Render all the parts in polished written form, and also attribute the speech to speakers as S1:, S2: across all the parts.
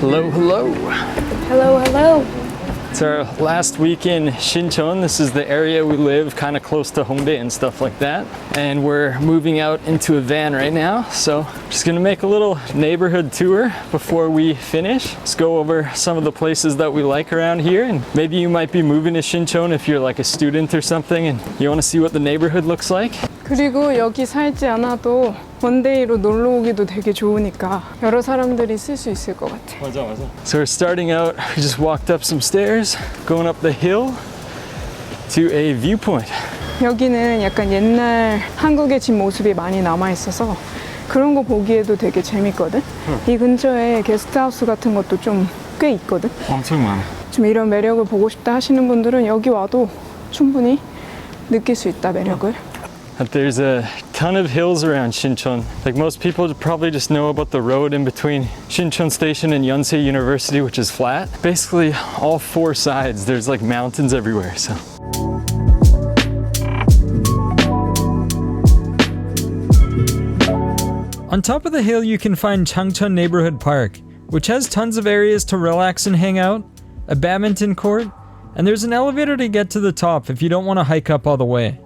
S1: Hello, hello.
S2: Hello, hello.
S1: It's our last week in Sinchon. This is the area we live, kind of close to Hongdae and stuff like that. And we're moving out into a van right now. So just gonna make a little neighborhood tour before we finish. Let's go over some of the places that we like around here. And maybe you might be moving to Sinchon if you're like a student or something and you wanna see what the neighborhood looks like.
S2: 그리고 여기 살지 않아도 원데이로 놀러 오기도 되게 좋으니까 여러 사람들이 쓸 수 있을 것 같아.
S1: 맞아. So we're starting out, we just walked up some stairs, going up the hill to a viewpoint.
S2: 여기는 약간 옛날 한국의 집 모습이 많이 남아있어서 그런 거 보기에도 되게 재밌거든. 이 근처에 게스트하우스 같은 것도 좀 꽤 있거든.
S1: 엄청 많아.
S2: 좀 이런 매력을 보고 싶다 하시는 분들은 여기 와도 충분히 느낄 수 있다, 매력을.
S1: There's a ton of hills around Sinchon. Like most people probably just know about the road in between Sinchon Station and Yonsei University, which is flat. Basically all four sides, there's like mountains everywhere, so.
S3: On top of the hill you can find Changcheon Neighbourhood Park, which has tons of areas to relax and hang out, a badminton court, and there's an elevator to get to the top if you don't want to hike up all the way.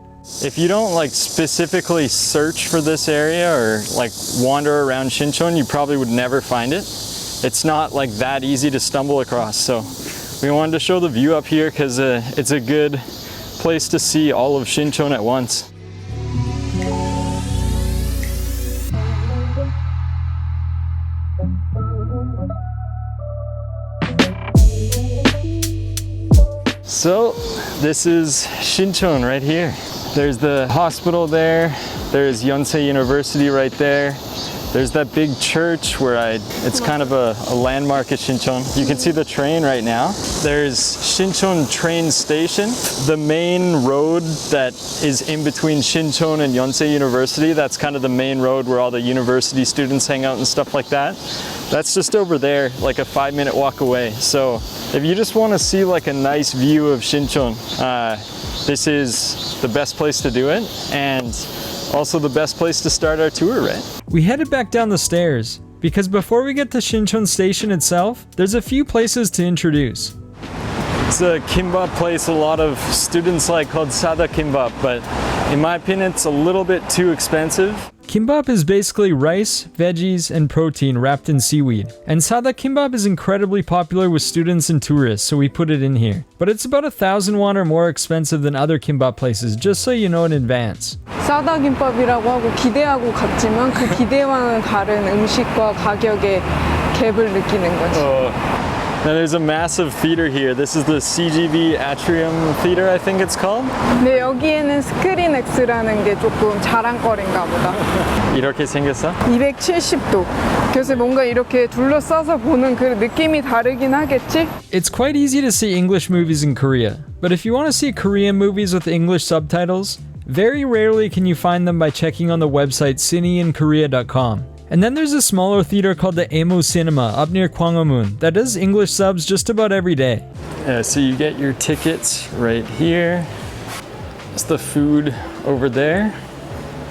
S1: If you don't like specifically search for this area or like wander around Sinchon, you probably would never find it. It's not like that easy to stumble across. So we wanted to show the view up here because it's a good place to see all of Sinchon at once. So this is Sinchon right here. There's the hospital there, there's Yonsei University right there, there's that big church where it's kind of a landmark at Sinchon. You can see the train right now. There's Sinchon train station. The main road that is in between Sinchon and Yonsei University, that's kind of the main road where all the university students hang out and stuff like that. That's just over there, like a 5-minute walk away. So if you just want to see like a nice view of Sinchon, this is the best place to do it, and also the best place to start our tour, right?
S3: We headed back down the stairs, because before we get to Sinchon Station itself, there's a few places to introduce.
S1: It's a kimbap place a lot of students like called Ssada Kimbap, but in my opinion it's a little bit too expensive.
S3: Kimbap is basically rice, veggies, and protein wrapped in seaweed. And Ssada Kimbap is incredibly popular with students and tourists, so we put it in here. But it's about 1,000 won or more expensive than other kimbap places, just so you know in advance.
S2: 싸다 김밥이라고 하고 기대하고 갔지만 그 기대와는 다른 음식과 가격의 갭을 느끼는 거지.
S1: Now there's a massive theater here. This is the CGV Artreon Theater, I think it's called.
S2: 근데 여기에는 스크린 X라는 게 조금 자랑거리인가 보다.
S1: 이렇게 생겼어?
S2: 270도. 그래서 뭔가 이렇게 둘러싸서 보는 그 느낌이 다르긴 하겠지?
S3: It's quite easy to see English movies in Korea, but if you want to see Korean movies with English subtitles, very rarely can you find them by checking on the website cineinkorea.com. And then there's a smaller theater called the Emu Cinema up near Gwanghwamun that does English subs just about every day.
S1: Yeah, so you get your tickets right here. It's the food over there.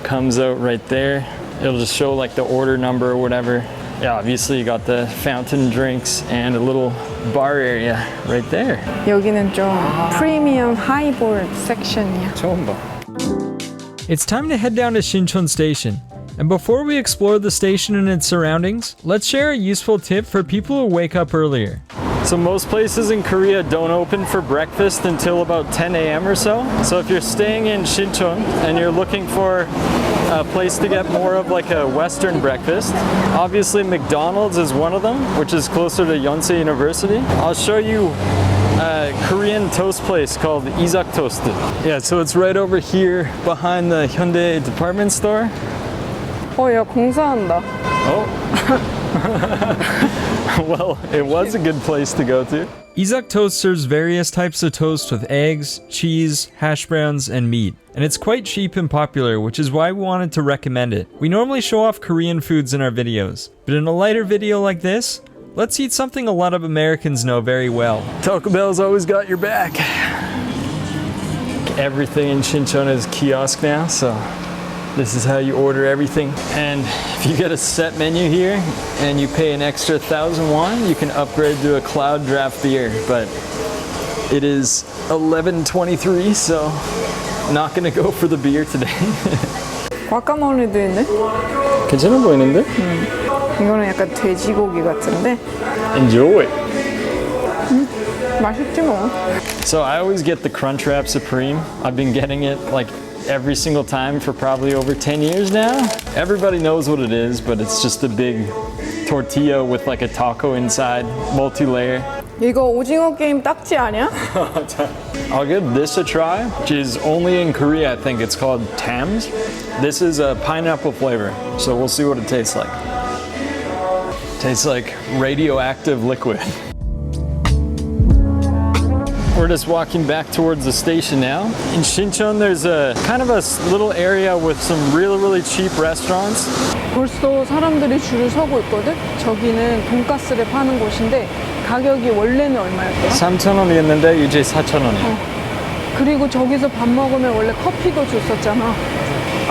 S1: Comes out right there. It'll just show like the order number or whatever. Yeah, obviously you got the fountain drinks and a little bar area right there.
S2: 여기는 좀 프리미엄 하이볼 섹션이야.
S1: 처음 봐.
S3: It's time to head down to Sinchon Station. And before we explore the station and its surroundings, let's share a useful tip for people who wake up earlier.
S1: So most places in Korea don't open for breakfast until about 10 a.m. or so. So if you're staying in Sinchon and you're looking for a place to get more of like a Western breakfast, obviously McDonald's is one of them, which is closer to Yonsei University. I'll show you a Korean toast place called 이삭토스트. Yeah, so it's right over here behind the Hyundai department store.
S2: 야, 공사한다.
S1: Oh. Well, it was a good place to go to.
S3: Isak Toast serves various types of toast with eggs, cheese, hash browns, and meat. And it's quite cheap and popular, which is why we wanted to recommend it. We normally show off Korean foods in our videos, but in a lighter video like this, let's eat something a lot of Americans know very well.
S1: Taco Bell's always got your back. Everything in Sinchon is kiosk now, so This is how you order everything. And if you get a set menu here and you pay an extra 1,000 won, you can upgrade to a cloud draft beer. But it is 11:23, so not gonna go for the beer today.
S2: 과카몰리도 있네.
S1: 괜찮아 보이는데?
S2: 이거는 약간 돼지고기 같은데.
S1: Enjoy.
S2: 맛있지 뭐.
S1: So I always get the Crunchwrap Supreme. I've been getting it like every single time for probably over 10 years now. Everybody knows what it is, but it's just a big tortilla with like a taco inside, multi-layer.
S2: 이거 오징어 게임 딱지 아니야?
S1: I'll give this a try, which is only in Korea. I think it's called Tams. This is a pineapple flavor, so we'll see what it tastes like. Tastes like radioactive liquid. We're just walking back towards the station now. In Sinchon, there's a kind of a little area with some really cheap restaurants.
S2: 벌써 사람들이 줄을 서고 있거든? 저기는 돈가스를 파는 곳인데 가격이 원래는 얼마였더라?
S1: 3,000원이었는데 이제 4,000원이야.
S2: 그리고 저기서 밥 먹으면 원래 커피도 줬었잖아.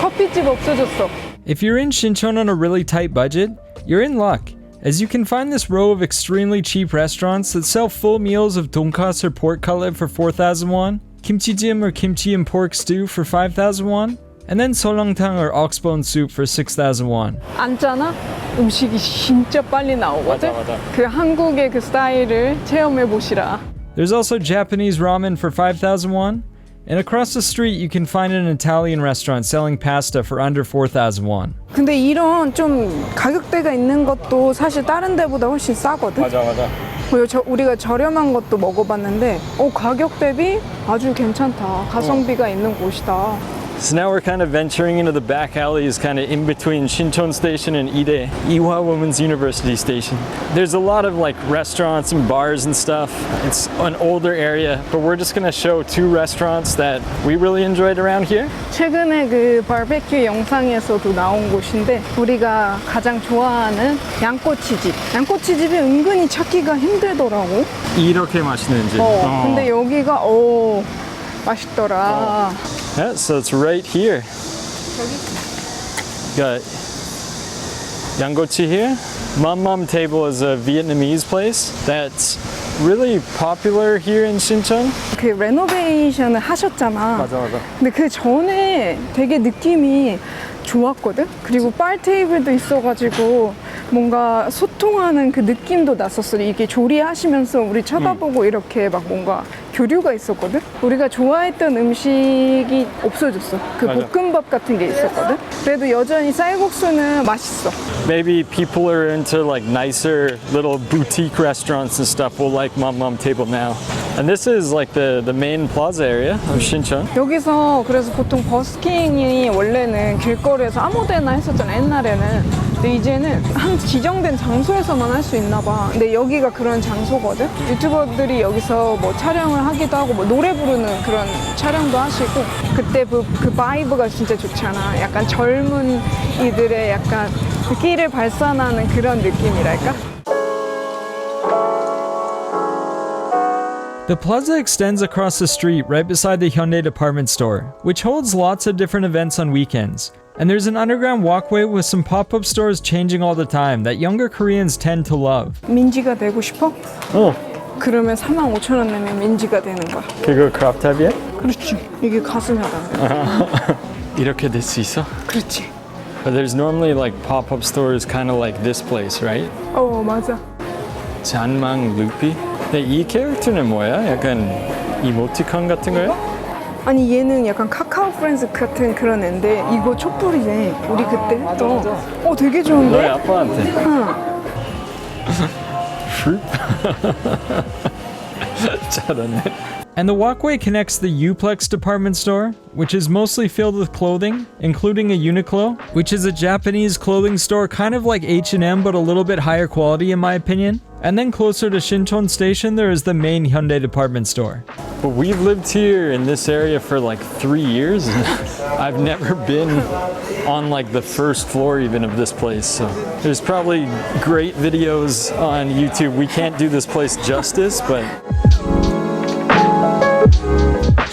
S2: 커피집 없어졌어.
S3: If you're in Sinchon on a really tight budget, you're in luck, as you can find this row of extremely cheap restaurants that sell full meals of 돈가스 or pork cutlet for 4,000 won, kimchi-jjim or kimchi and pork stew for 5,000 won, and then solongtang or oxbone soup for 6,000 won.
S2: 앉잖아? 음식이 진짜 빨리 나오거든?
S1: 맞아.
S2: 그 한국의 그 스타일을 체험해 보시라.
S3: There's also Japanese ramen for 5,000 won, and across the street you can find an Italian restaurant selling pasta for under 4,000 won.
S2: 근데 이런 좀 가격대가 있는 것도 사실 다른 데보다 훨씬 싸거든?
S1: 맞아.
S2: 그리고 우리가 저렴한 것도 먹어봤는데 가격 대비 아주 괜찮다. 가성비가 있는 곳이다.
S1: So now we're kind of venturing into the back alleys, kind of in between Sinchon Station and Ide, Ehwa Universities Station. There's a lot of like restaurants and bars and stuff. It's an older area, but we're just gonna show 2 restaurants that we really enjoyed around here.
S2: 최근에 그 바베큐 영상에서도 나온 곳인데 우리가 가장 좋아하는 양꼬치집. 양꼬치집이 은근히 찾기가 힘들더라고.
S1: 이렇게 맛있는 집.
S2: 근데 여기가 맛있더라.
S1: Yeah, so it's right here. Got Yangochi here. Mum Table is a Vietnamese place that's really popular here in Sinchon.
S2: 그 레노베이션을 하셨잖아.
S1: 맞아.
S2: 근데 그 전에 되게 느낌이 좋았거든? 그리고 bar 테이블도 있어가지고 뭔가 소통하는 그 느낌도 났었어. 이게 조리하시면서 우리 쳐다보고 이렇게 막 뭔가 교류가 있었거든? 우리가 좋아했던 음식이 없어졌어. 그
S1: 맞아.
S2: 볶음밥 같은 게 있었거든? 그래도 여전히 쌀국수는 맛있어.
S1: Maybe people are into like nicer little boutique restaurants and stuff will like Mum Table now. And this is like the main plaza area of Sinchon.
S2: 여기서 그래서 보통 버스킹이 원래는 길거리에서 아무 데나 했었잖아, 옛날에는. 근데 이제는 한 지정된 장소에서만 할 수 있나 봐. 근데 여기가 그런 장소거든? 유튜버들이 여기서 뭐 촬영을 하기도 하고 뭐 노래 부르는 그런 촬영도 하시고 그때 그 바이브가 진짜 좋잖아. 약간 젊은 이들의 약간 그 끼를 발산하는 그런 느낌이랄까?
S3: The plaza extends across the street right beside the Hyundai department store, which holds lots of different events on weekends. And there's an underground walkway with some pop-up stores changing all the time that younger Koreans tend to love.
S2: 민지가 되고 싶어? 그러면 45,000원 내면 민지가 되는 거야.
S1: 그거 크롭탑이야?
S2: 그렇지. 이게 가슴 하다.
S1: 이렇게 될 수 있어?
S2: 그렇지.
S1: But there's normally like pop-up stores kind of like this place, right?
S2: 맞아.
S1: 잔망 루피? 근데 이 캐릭터는 뭐야? 약간 이모티콘 같은 거야?
S2: 아니 얘는 약간 카카오 프렌즈 같은 그런 애인데 이거 촛불이네. 우리 그때 했던. 되게 좋은데?
S1: 너희 아빠한테. 잘하네.
S3: And the walkway connects the Uplex department store, which is mostly filled with clothing, including a Uniqlo, which is a Japanese clothing store kind of like H&M but a little bit higher quality in my opinion. And then closer to Sinchon Station there is the main Hyundai department store.
S1: But we've lived here in this area for like 3 years. I've never been on like the first floor even of this place. So there's probably great videos on YouTube. We can't do this place justice, but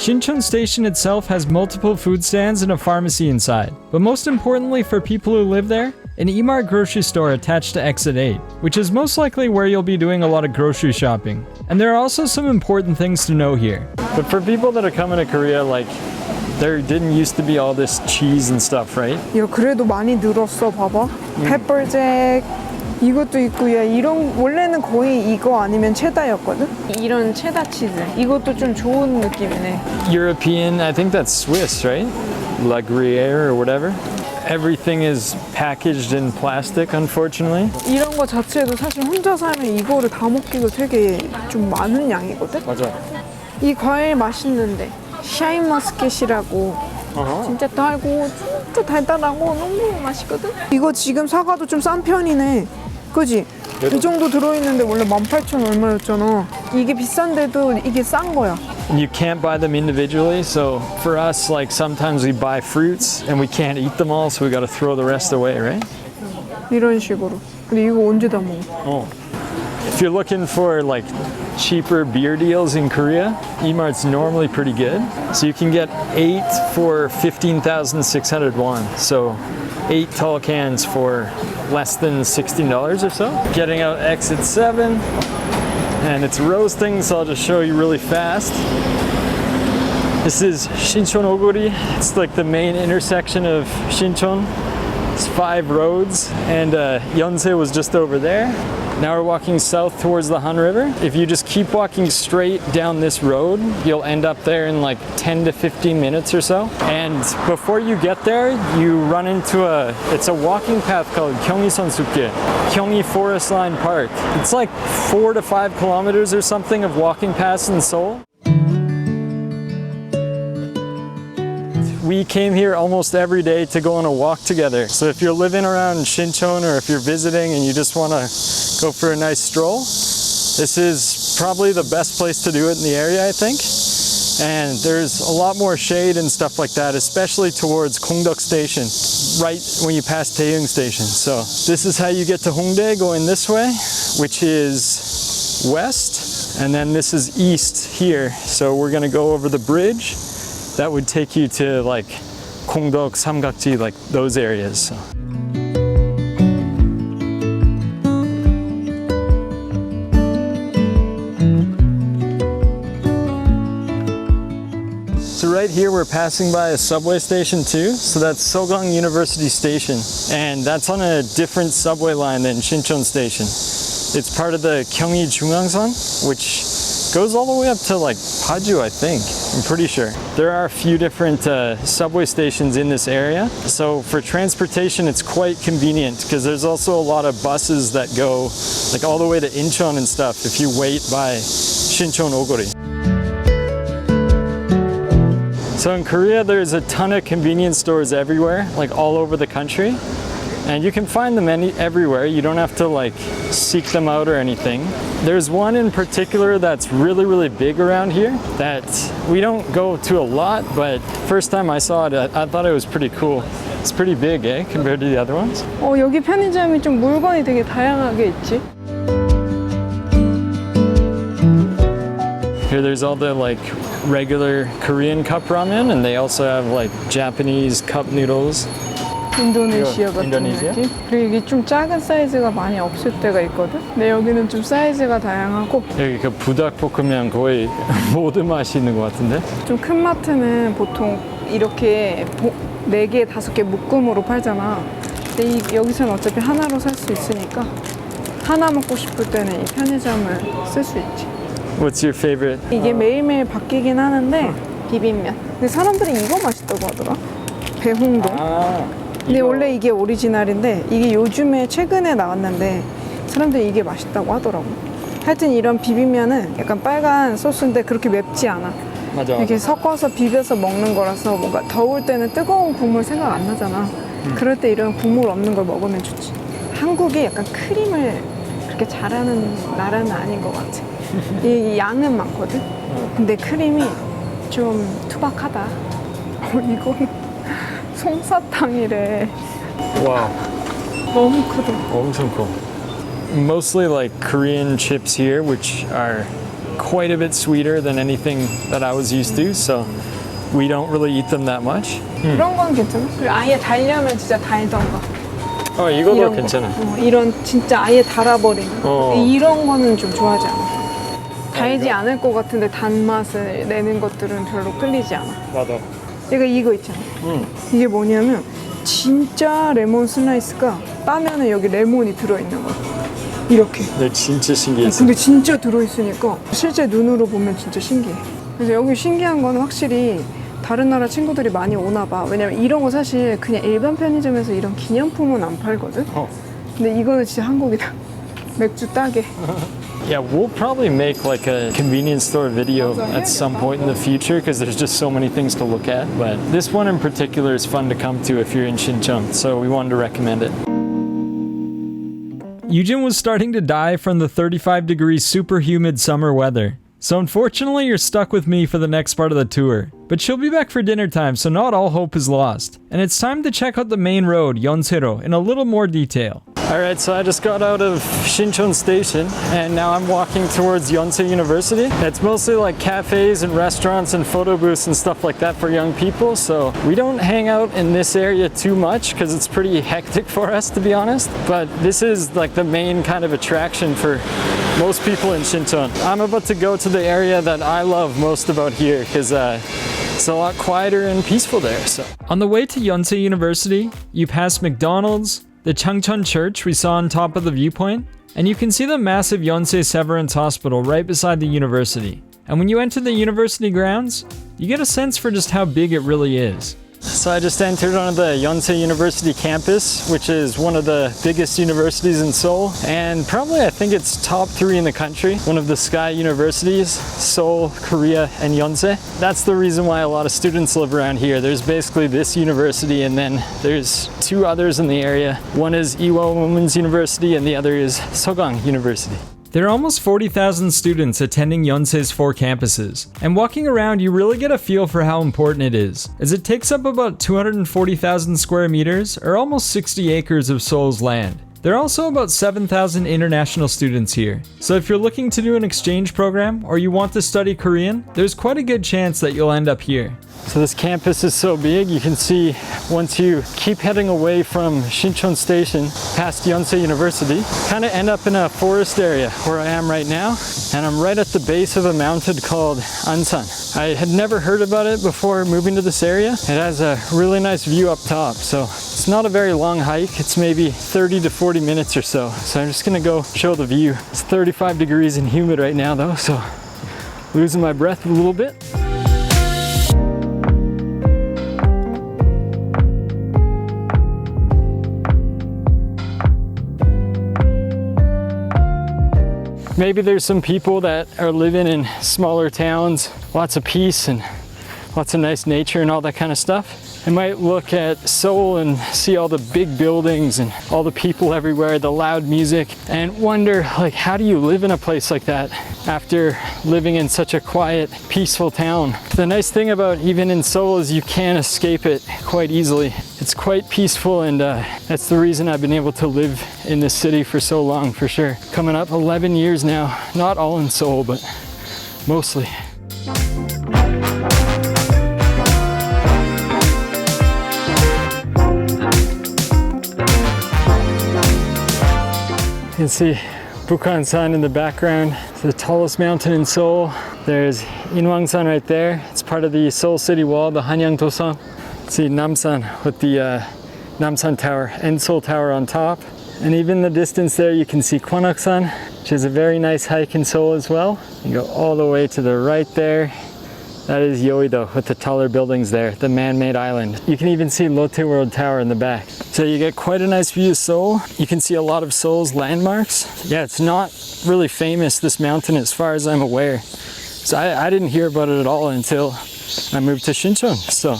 S3: Sinchon Station itself has multiple food stands and a pharmacy inside, but most importantly for people who live there, an E-Mart grocery store attached to Exit 8, which is most likely where you'll be doing a lot of grocery shopping. And there are also some important things to know here.
S1: But for people that are coming to Korea, like, there didn't used to be all this cheese and stuff, right?
S2: 야, 그래도 많이 늘었어, 봐봐. 페퍼잭 이것도 있고, 야, 이런 원래는 거의 이거 아니면 체다였거든? 이런 체다 치즈 이것도 좀 좋은 느낌이네.
S1: European, I think that's Swiss, right? La Gruyere or whatever. Everything is packaged in plastic, unfortunately.
S2: 이런 거 자체도 사실 혼자 살면 이거를 다 먹기도 되게 좀 많은 양이거든?
S1: 맞아.
S2: 이 과일 맛있는데 샤인머스켓이라고 진짜 달고 진짜 달달하고 너무 맛있거든? 이거 지금 사과도 좀 싼 편이네. 그지? 이 정도 들어있는데 원래 18,000 얼마였잖아. 이게 비싼데도 이게 싼 거야.
S1: You can't buy them individually, so for us, like, sometimes we buy fruits and we can't eat them all, so we gotta throw the rest away, right?
S2: 이런 식으로. 근데 이거 언제 다 먹어?
S1: Oh. If you're looking for, like, cheaper beer deals in Korea, E-Mart's normally pretty good. So you can get 8 for 15,600 won. So 8 tall cans for less than $16 or so. Getting out exit 7, and it's roasting, so I'll just show you really fast. This is Sinchon Oguri. It's like the main intersection of Sinchon. It's 5 roads, and Yonsei was just over there. Now we're walking south towards the Han River. If you just keep walking straight down this road, you'll end up there in like 10 to 15 minutes or so. And before you get there, you run into it's a walking path called Gyeonggi-Seonsukgye, Gyeonggi Forest Line Park. It's like 4 to 5 kilometers or something of walking paths in Seoul. We came here almost every day to go on a walk together. So if you're living around Sinchon or if you're visiting and you just want to go for a nice stroll, this is probably the best place to do it in the area, I think. And there's a lot more shade and stuff like that, especially towards Gongdeok Station, right when you pass Taehyung Station. So this is how you get to Hongdae going this way, which is west, and then this is east here. So we're gonna go over the bridge. That would take you to like Gongdeok, Samgakji, like those areas. So. So right here we're passing by a subway station too. So that's Ehwa University Station, and that's on a different subway line than Sinchon Station. It's part of the Gyeonggi Jungangsan, which goes all the way up to like Paju, I think. I'm pretty sure. There are a few different subway stations in this area. So for transportation, it's quite convenient because there's also a lot of buses that go like all the way to Incheon and stuff if you wait by Sinchon Oguri. So in Korea, there's a ton of convenience stores everywhere, like all over the country. And you can find them everywhere. You don't have to like seek them out or anything. There's one in particular that's really, really big around here that we don't go to a lot, but first time I saw it, I thought it was pretty cool. It's pretty big, eh, compared to the other ones.
S2: 여기 편의점이 좀 물건이 되게 다양하게 있지.
S1: Here there's all the like regular Korean cup ramen, and they also have like Japanese cup noodles.
S2: 인도네시아 같은
S1: 인도네시아?
S2: 느낌? 그리고 이게 좀 작은 사이즈가 많이 없을 때가 있거든? 근데 여기는 좀 사이즈가 다양하고
S1: 여기 그 부닭볶음면 거의 모든 맛이 있는 것 같은데?
S2: 좀 큰 마트는 보통 이렇게 4개, 5개 묶음으로 팔잖아. 근데 여기서는 어차피 하나로 살 수 있으니까 하나 먹고 싶을 때는 이 편의점을 쓸 수 있지.
S1: What's your favorite?
S2: 이게 매일매일 바뀌긴 하는데 비빔면. 근데 사람들이 이거 맛있다고 하더라. 배홍동. 근데 원래 이게 오리지널인데 이게 요즘에 최근에 나왔는데 사람들이 이게 맛있다고 하더라고. 하여튼 이런 비빔면은 약간 빨간 소스인데 그렇게 맵지 않아.
S1: 맞아.
S2: 이렇게 섞어서 비벼서 먹는 거라서 뭔가 더울 때는 뜨거운 국물 생각 안 나잖아. 그럴 때 이런 국물 없는 걸 먹으면 좋지. 한국이 약간 크림을 그렇게 잘하는 나라는 아닌 것 같아. 이 양은 많거든. 근데 크림이 좀 투박하다. 이거는 솜사탕이래.
S1: Wow.
S2: 너무 크다.
S1: 엄청 커. Mostly like Korean chips here, which are quite a bit sweeter than anything that I was used to, so we don't really eat them that much.
S2: 그런 건 괜찮아. 그리고 아예 달려면 진짜 달던 거.
S1: 이거도
S2: 이런
S1: 괜찮아.
S2: 거. 이런 진짜 아예 달아버리는 거. 이런 거는 좀 좋아하지 않아. 달지 않을 것 같은데 단맛을 내는 것들은 별로 끌리지 않아.
S1: 맞아.
S2: 얘가 이거 있잖아. 이게 뭐냐면 진짜 레몬 슬라이스가 따면은 여기 레몬이 들어있는 거야. 이렇게.
S1: 네, 진짜 신기했어.
S2: 근데 진짜 들어있으니까 실제 눈으로 보면 진짜 신기해. 그래서 여기 신기한 건 확실히 다른 나라 친구들이 많이 오나 봐. 왜냐면 이런 거 사실 그냥 일반 편의점에서 이런 기념품은 안 팔거든. 근데 이거는 진짜 한국이다. 맥주 따게.
S1: Yeah, we'll probably make like a convenience store video at some point in the future because there's just so many things to look at. But this one in particular is fun to come to if you're in Sinchon, so we wanted to recommend it.
S3: Yujin was starting to die from the 35-degree super humid summer weather. So unfortunately, you're stuck with me for the next part of the tour. But she'll be back for dinner time, so not all hope is lost. And it's time to check out the main road, Yonsei, in a little more detail.
S1: Alright, so I just got out of Sinchon Station and now I'm walking towards Yonsei University. It's mostly like cafes and restaurants and photo booths and stuff like that for young people, so we don't hang out in this area too much because it's pretty hectic for us, to be honest. But this is like the main kind of attraction for most people in Sinchon. I'm about to go to the area that I love most about here because it's a lot quieter and peaceful there. So
S3: on the way to Yonsei University, you pass McDonald's, the Changcheon Church we saw on top of the Viewpoint, and you can see the massive Yonsei Severance Hospital right beside the university. And when you enter the university grounds, you get a sense for just how big it really is.
S1: So I just entered onto the Yonsei University campus, which is one of the biggest universities in Seoul, and probably I think it's top 3 in the country. One of the Sky Universities, Seoul, Korea, and Yonsei. That's the reason why a lot of students live around here. There's basically this university and then there's 2 others in the area. One is Ehwa Women's University and the other is Sogang University.
S3: There are almost 40,000 students attending Yonsei's 4 campuses, and walking around you really get a feel for how important it is, as it takes up about 240,000 square meters, or almost 60 acres of Seoul's land. There are also about 7,000 international students here, so if you're looking to do an exchange program or you want to study Korean, there's quite a good chance that you'll end up here.
S1: So this campus is so big, you can see once you keep heading away from Sinchon Station past Yonsei University, kind of end up in a forest area where I am right now, and I'm right at the base of a mountain called Ansan. I had never heard about it before moving to this area. It has a really nice view up top, so it's not a very long hike. It's maybe 30 to 40 minutes or so. So I'm just gonna go show the view. It's 35 degrees and humid right now though, so losing my breath a little bit. Maybe there's some people that are living in smaller towns, lots of peace and lots of nice nature and all that kind of stuff. They might look at Seoul and see all the big buildings and all the people everywhere, the loud music, and wonder, like, how do you live in a place like that after living in such a quiet, peaceful town? The nice thing about even in Seoul is you can't escape it quite easily. It's quite peaceful, and that's the reason I've been able to live in this city for so long, for sure. Coming up 11 years now, not all in Seoul, but mostly. You can see Bukhansan in the background. It's the tallest mountain in Seoul. There's Inwangsan right there. It's part of the Seoul City Wall, the Hanyang-Dosan. See Namsan with the Namsan Tower and Seoul Tower on top. And even in the distance there, you can see Kwanaksan, which is a very nice hike in Seoul as well. You go all the way to the right there. That is Yeouido with the taller buildings there, the man-made island. You can even see Lotte World Tower in the back. So you get quite a nice view of Seoul. You can see a lot of Seoul's landmarks. Yeah, it's not really famous, this mountain, as far as I'm aware. So I didn't hear about it at all until I moved to Sinchon. So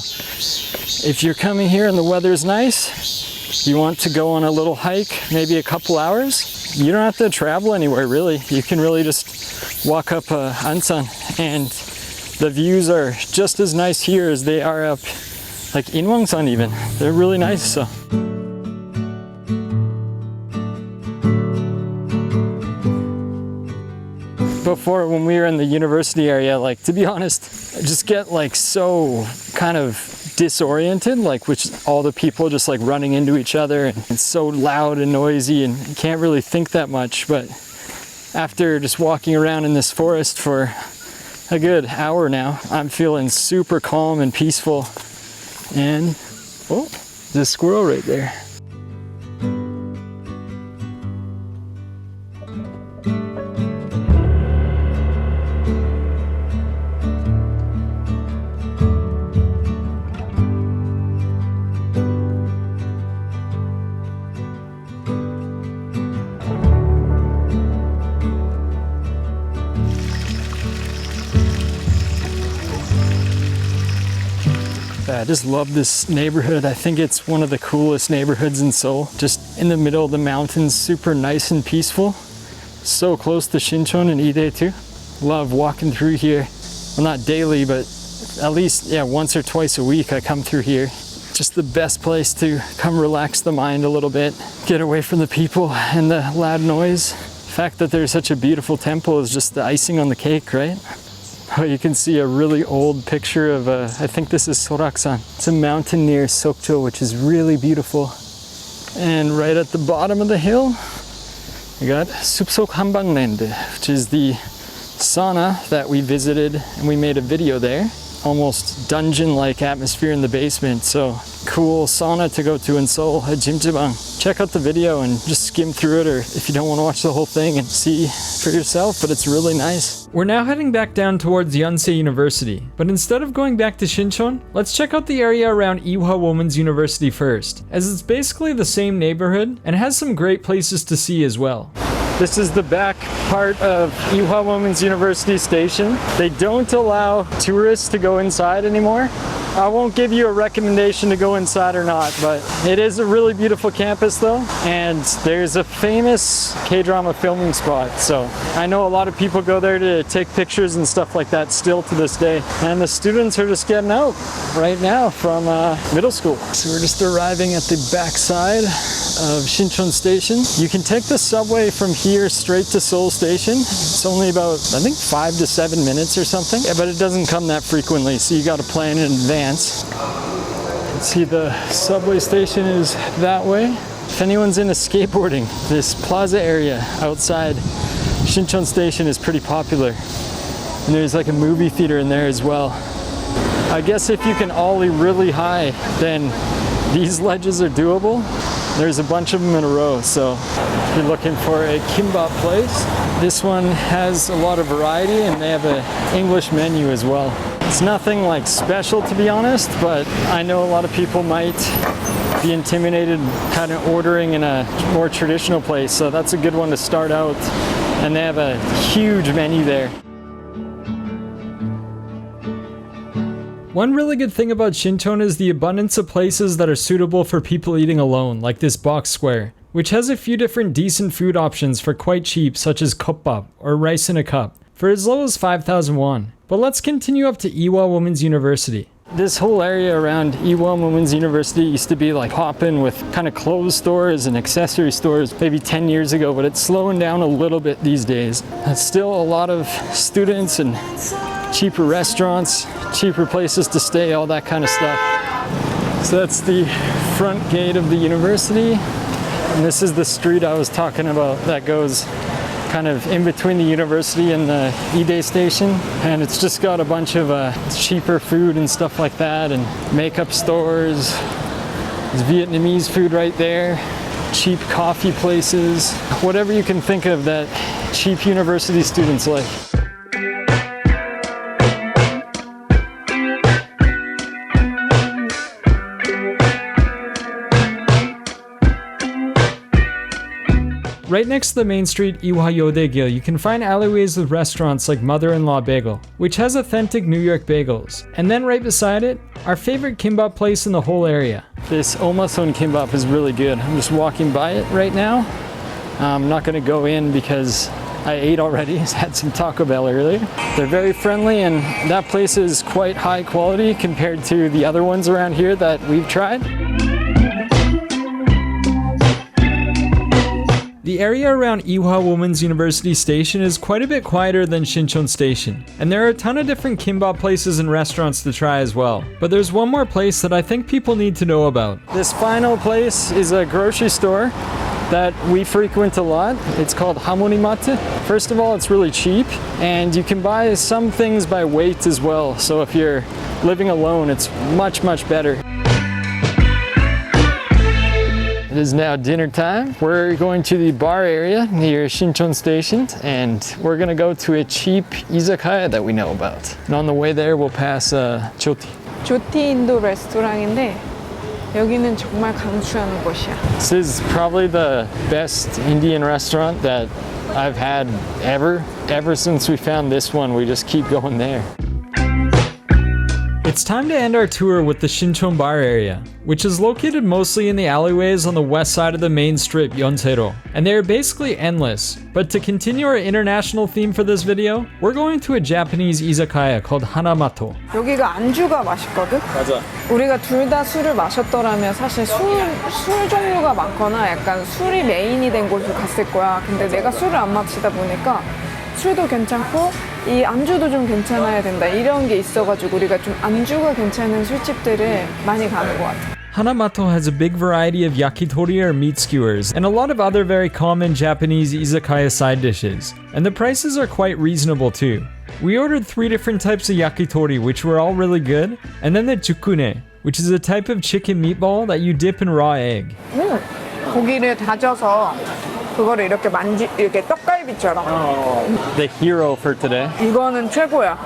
S1: if you're coming here and the weather is nice, you want to go on a little hike, maybe a couple hours, you don't have to travel anywhere really. You can really just walk up Ansan, and the views are just as nice here as they are up like Inwangsan even. They're really nice. So. before when we were in the university area, like, to be honest, I just get like so kind of disoriented, like with all the people just like running into each other, and it's so loud and noisy and you can't really think that much. But after just walking around in this forest for a good hour now, I'm feeling super calm and peaceful. And oh, there's a squirrel right there. I just love this neighborhood. I think it's one of the coolest neighborhoods in Seoul. Just in the middle of the mountains, super nice and peaceful. So close to Sinchon and Ide too. Love walking through here. Well, not daily, but at least, yeah, once or twice a week I come through here. Just the best place to come relax the mind a little bit, get away from the people and the loud noise. The fact that there's such a beautiful temple is just the icing on the cake, right? Oh, you can see a really old picture of, I think this is Soraksan. It's a mountain near Sokcho, which is really beautiful. And right at the bottom of the hill, we got Supsok Hanbangland, which is the sauna that we visited and we made a video there. Almost dungeon-like atmosphere in the basement. So cool sauna to go to in Seoul at Jimjibang. Check out the video and just skim through it, or if you don't want to watch the whole thing and see for yourself, but it's really nice.
S3: We're now heading back down towards Yonsei University, but instead of going back to Sinchon, let's check out the area around Ehwa Women's University first, as it's basically the same neighborhood and has some great places to see as well.
S1: This is the back part of Ehwa Women's University station. They don't allow tourists to go inside anymore. I won't give you a recommendation to go inside or not, but it is a really beautiful campus though, and there's a famous K-drama filming spot, so I know a lot of people go there to take pictures and stuff like that still to this day. And the students are just getting out right now from middle school. So we're just arriving at the back side of Sinchon Station. You can take the subway from here straight to Seoul Station. It's only about, I think, 5 to 7 minutes or something. Yeah, but it doesn't come that frequently, so you gotta plan in advance. Let's see, the subway station is that way. If anyone's into skateboarding, this plaza area outside Sinchon Station is pretty popular. And there's like a movie theater in there as well. I guess if you can ollie really high, then these ledges are doable. There's a bunch of them in a row, so if you're looking for a kimbap place, this one has a lot of variety and they have an English menu as well. It's nothing like special, to be honest, but I know a lot of people might be intimidated kind of ordering in a more traditional place, so that's a good one to start out. And they have a huge menu there.
S3: One really good thing about Sinchon is the abundance of places that are suitable for people eating alone, like this box square, which has a few different decent food options for quite cheap, such as kopbap, or rice in a cup, for as low as 5,000 won. But let's continue up to Ehwa Women's University.
S1: This whole area around Ehwa Women's University used to be like poppin' with kind of clothes stores and accessory stores maybe 10 years ago, but it's slowing down a little bit these days. There's still a lot of students and cheaper restaurants, cheaper places to stay, all that kind of stuff. So that's the front gate of the university. And this is the street I was talking about that goes kind of in between the university and the Ide station. And it's just got a bunch of cheaper food and stuff like that, and makeup stores. There's Vietnamese food right there, cheap coffee places, whatever you can think of that cheap university students like.
S3: Right next to the main street, Ehwa Yodegil, you can find alleyways with restaurants like Mother-in-Law Bagel, which has authentic New York bagels. And then right beside it, our favorite kimbap place in the whole area.
S1: This Omason kimbap is really good. I'm just walking by it right now. I'm not gonna go in because I ate already. I had some Taco Bell earlier. They're very friendly, and that place is quite high quality compared to the other ones around here that we've tried.
S3: The the area around Ehwa Universities Station is quite a bit quieter than Sinchon Station, and there are a ton of different kimbap places and restaurants to try as well. But there's one more place that I think people need to know about.
S1: This final place is a grocery store that we frequent a lot. It's called Hamonimatte. First of all, it's really cheap, and you can buy some things by weight as well. So if you're living alone, it's much, much better. It is now dinner time. We're going to the bar area near Sinchon Station, and we're gonna go to a cheap izakaya that we know about. And on the way there, we'll pass Joti.
S2: 조티 인도 레스토랑인데 여기는 정말 강추하는 곳이야.
S1: This is probably the best Indian restaurant that I've had ever. Ever since we found this one, we just keep going there.
S3: It's time to end our tour with the Sinchon bar area, which is located mostly in the alleyways on the west side of the main strip, Yonsei, and they are basically endless. But to continue our international theme for this video, we're going to a Japanese izakaya called Hanamato.
S2: 여기가 안주가 맛있거든?
S1: 맞아.
S2: 우리가 둘 다 술을 마셨더라면 사실 술 종류가 많거나 약간 술이 메인이 된 곳을 갔을 거야. 근데 내가 술을 안 마시다 보니까 술도 괜찮고 이 안주도 좀 괜찮아야 된다 이런 게 있어가지고 우리가 좀 안주가 괜찮은 술집들을 많이 가는 것 같아.
S3: Hanamato has a big variety of yakitori or meat skewers and a lot of other very common Japanese izakaya side dishes, and the prices are quite reasonable too. We ordered 3 different types of yakitori, which were all really good, and then the jukune, which is a type of chicken meatball that you dip in raw egg.
S2: 고기를 다져서 그거를 이렇게 떡갈비처럼.
S1: The hero for today.
S2: 이거는 최고야.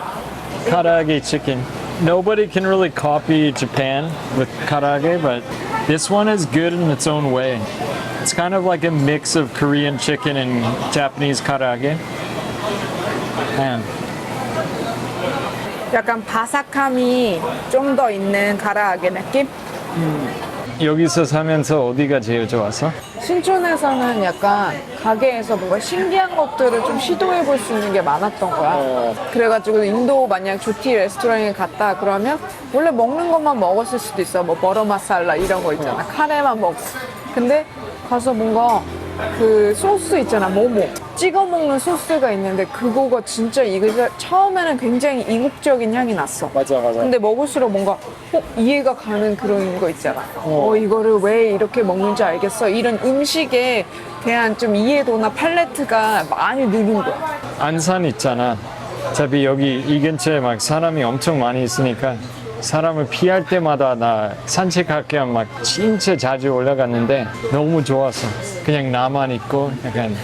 S1: Karaage chicken. Nobody can really copy Japan with karaage, but this one is good in its own way. It's kind of like a mix of Korean chicken and Japanese karaage. Man.
S2: 약간 바삭함이 좀 더 있는 가라아게 느낌?
S1: 여기서 사면서 어디가 제일 좋았어?
S2: 신촌에서는 약간 가게에서 뭔가 신기한 것들을 좀 시도해 볼 수 있는 게 많았던 거야. 그래가지고 인도 만약 조티 레스토랑에 갔다 그러면 원래 먹는 것만 먹었을 수도 있어. 뭐 버터 마살라 이런 거 있잖아. 카레만 먹고. 근데 가서 뭔가 그 소스 있잖아. 모모. 찍어 먹는 소스가 있는데 그거가 진짜 이거 처음에는 굉장히 이국적인 향이 났어.
S1: 맞아.
S2: 근데 먹을수록 뭔가 이해가 가는 그런 거 있잖아. 이거를 왜 이렇게 먹는지 알겠어. 이런 음식에 대한 좀 이해도나 팔레트가 많이 느는 거야.
S1: 안산 있잖아. 어차피 여기 이 근처에 막 사람이 엄청 많이 있으니까 사람을 피할 때마다 나 산책할게 막 진짜 자주 올라갔는데 너무 좋았어. 그냥 나만 있고 약간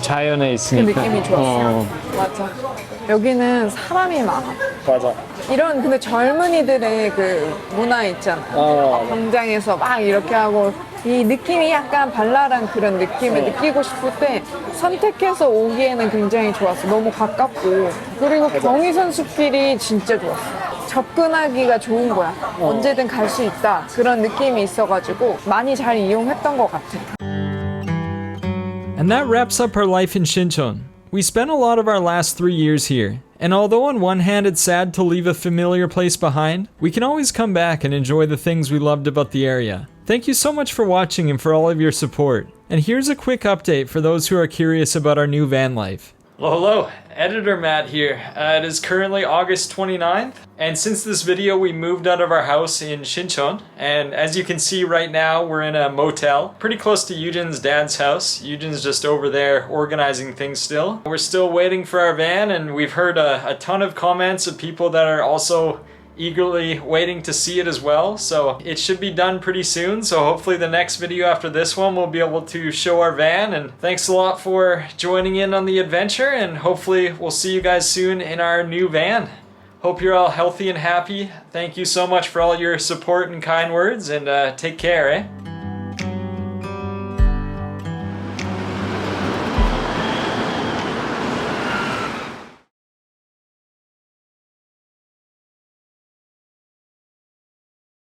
S1: 자연에
S2: 그
S1: 있으니까.
S2: 느낌이 좋았어. 맞아. 여기는 사람이 많아.
S1: 맞아.
S2: 이런 근데 젊은이들의 그 문화 있잖아. 광장에서 막 이렇게 하고 이 느낌이 약간 발랄한 그런 느낌을 느끼고 싶을 때 선택해서 오기에는 굉장히 좋았어. 너무 가깝고 그리고 경의선 숲길이 진짜 좋았어. 접근하기가 좋은 거야. 언제든 갈 수 있다. 그런 느낌이 있어가지고 많이 잘 이용했던 것 같아.
S3: And that wraps up our life in Sinchon. We spent a lot of our last 3 years here, and although on one hand it's sad to leave a familiar place behind, we can always come back and enjoy the things we loved about the area. Thank you so much for watching and for all of your support. And here's a quick update for those who are curious about our new van life. Hello, Editor Matt here. It is currently August 29th, and since this video we moved out of our house in Sinchon, and as you can see right now we're in a motel pretty close to Eugen's dad's house. Eugen's just over there organizing things still. We're still waiting for our van, and we've heard a ton of comments of people that are also eagerly waiting to see it as well, so it should be done pretty soon. So hopefully the next video after this one we'll be able to show our van. And thanks a lot for joining in on the adventure, and hopefully we'll see you guys soon in our new van. Hope you're all healthy and happy. Thank you so much for all your support and kind words, and take care, eh?